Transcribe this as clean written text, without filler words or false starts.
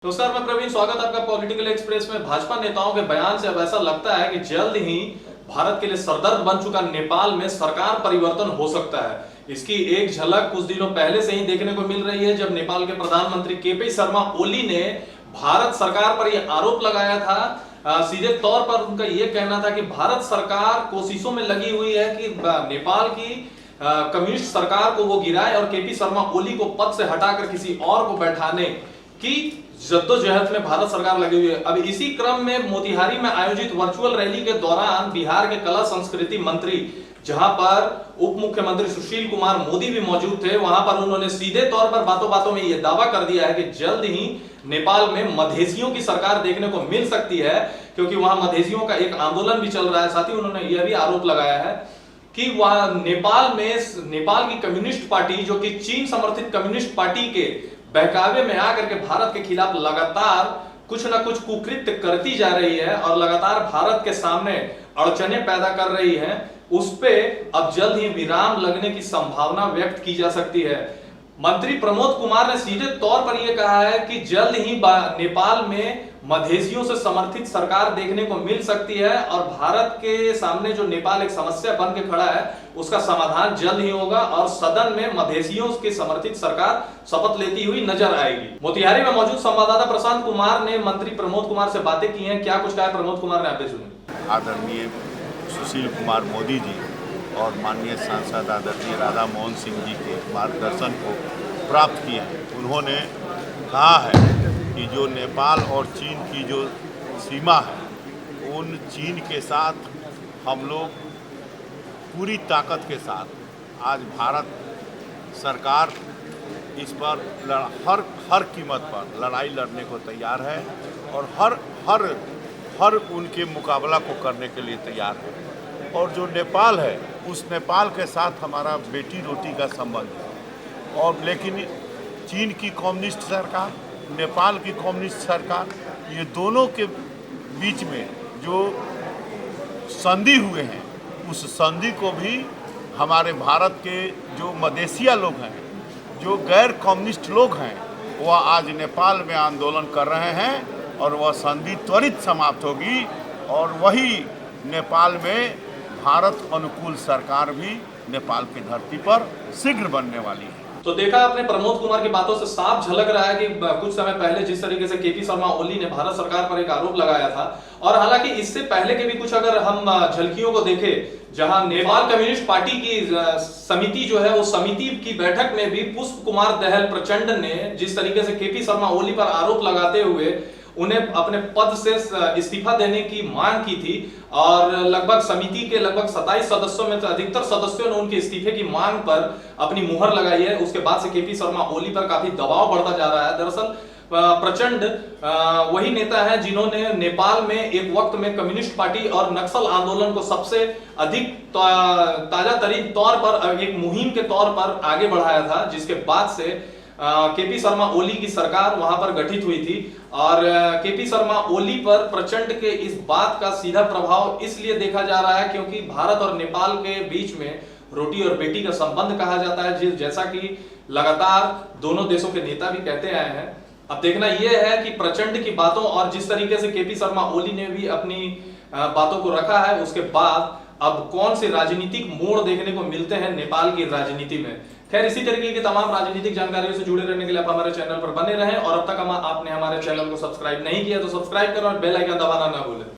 नमस्कार, मैं प्रवीण। स्वागत है आपका पॉलिटिकल एक्सप्रेस में। भाजपा नेताओं के बयान से अब ऐसा लगता है कि जल्द ही भारत के लिए सरदर्द बन चुका नेपाल में सरकार परिवर्तन हो सकता है। इसकी एक झलक कुछ दिनों पहले से ही देखने को मिल रही है, जब नेपाल के प्रधानमंत्री केपी शर्मा ओली ने भारत सरकार पर यह आरोप लगाया था। सीधे तौर पर उनका यह कहना था कि भारत सरकार कोशिशों में लगी हुई है कि नेपाल की कम्युनिस्ट सरकार को वो गिराए और केपी शर्मा ओली को पद से हटाकर किसी और को बैठाने की जद्दोजहद में भारत सरकार लगी हुई है। अब इसी क्रम में मोतिहारी में आयोजित वर्चुअल रैली के दौरान बिहार के कला संस्कृति मंत्री, जहां पर उप मुख्यमंत्री सुशील कुमार मोदी भी मौजूद थे, वहां पर उन्होंने सीधे तौर पर बातों बातों में यह दावा कर दिया है कि जल्द ही नेपाल में मधेसियों की सरकार देखने को मिल सकती है, क्योंकि वहां मधेसियों का एक आंदोलन भी चल रहा है। साथ ही उन्होंने यह भी आरोप लगाया है कि वह नेपाल की कम्युनिस्ट पार्टी, जो कि चीन समर्थित कम्युनिस्ट पार्टी के बहकावे में आकर के भारत के खिलाफ लगातार कुछ न कुछ कुकृत्य करती जा रही है और लगातार भारत के सामने अड़चने पैदा कर रही है, उस पे अब जल्द ही विराम लगने की संभावना व्यक्त की जा सकती है। मंत्री प्रमोद कुमार ने सीधे तौर पर यह कहा है कि जल्द ही नेपाल में मधेसियों से समर्थित सरकार देखने को मिल सकती है और भारत के सामने जो नेपाल एक समस्या बन के खड़ा है, उसका समाधान जल्द ही होगा और सदन में मधेसियों की समर्थित सरकार शपथ लेती हुई नजर आएगी। मोतिहारी में मौजूद संवाददाता प्रशांत कुमार ने मंत्री प्रमोद कुमार से बातें की हैं। क्या कुछ कहा प्रमोद कुमार ने, आप सुनिए। आदरणीय सुशील कुमार मोदी जी और माननीय सांसद आदरणीय राधा मोहन सिंह जी के मार्गदर्शन को प्राप्त किए हैं। उन्होंने कहा है कि जो नेपाल और चीन की जो सीमा है, उन चीन के साथ हम लोग पूरी ताकत के साथ आज भारत सरकार इस पर हर कीमत पर लड़ाई लड़ने को तैयार है और हर उनके मुकाबला को करने के लिए तैयार है। और जो नेपाल है, उस नेपाल के साथ हमारा बेटी रोटी का संबंध है। और लेकिन चीन की कम्युनिस्ट सरकार, नेपाल की कम्युनिस्ट सरकार, ये दोनों के बीच में जो संधि हुए हैं, उस संधि को भी हमारे भारत के जो मधेसिया लोग हैं, जो गैर कम्युनिस्ट लोग हैं, वह आज नेपाल में आंदोलन कर रहे हैं और वह संधि त्वरित समाप्त होगी और वही नेपाल में भारत अनुकूल सरकार भी नेपाल की धरती पर शीघ्र बनने वाली है। तो देखा आपने, प्रमोद कुमार की बातों से साफ झलक रहा है कि कुछ समय पहले जिस तरीके से केपी शर्मा ओली ने भारत सरकार पर एक आरोप लगाया था, और हालांकि इससे पहले के भी कुछ अगर हम झलकियों को देखें, जहां नेपाल कम्युनिस्ट पार्टी की समिति जो है, वो समिति की बैठक में भी पुष्प कुमार दहल प्रचंड ने जिस तरीके से केपी शर्मा ओली पर आरोप लगाते हुए उन्हें अपने पद से इस्तीफा देने की मांग की थी और लगभग समिति के लगभग 27 सदस्यों में से अधिकतर सदस्यों ने उनके इस्तीफे की मांग पर अपनी मुहर लगाई है। उसके बाद से केपी शर्मा ओली पर काफी दबाव बढ़ता जा रहा है। दरअसल प्रचंड वही नेता है जिन्होंने नेपाल में एक वक्त में कम्युनिस्ट पार्टी और नक्सल आंदोलन को सबसे अधिक ताजा तरीन तौर पर एक मुहिम के तौर पर आगे बढ़ाया था, जिसके बाद से केपी शर्मा ओली की सरकार वहां पर गठित हुई थी। और केपी शर्मा ओली पर प्रचंड के इस बात का सीधा प्रभाव इसलिए देखा जा रहा है क्योंकि भारत और नेपाल के बीच में रोटी और बेटी का संबंध कहा जाता है, जैसा कि लगातार दोनों देशों के नेता भी कहते आए हैं। अब देखना यह है कि प्रचंड की बातों और जिस तरीके से केपी शर्मा ओली ने भी अपनी बातों को रखा है, उसके बाद अब कौन से राजनीतिक मोड़ देखने को मिलते हैं नेपाल की राजनीति में। खैर, इसी तरीके की तमाम राजनीतिक जानकारियों से जुड़े रहने के लिए आप हमारे चैनल पर बने रहें और अब तक आपने हमारे चैनल को सब्सक्राइब नहीं किया तो सब्सक्राइब करें और बेल आइकन दबाना ना भूलें।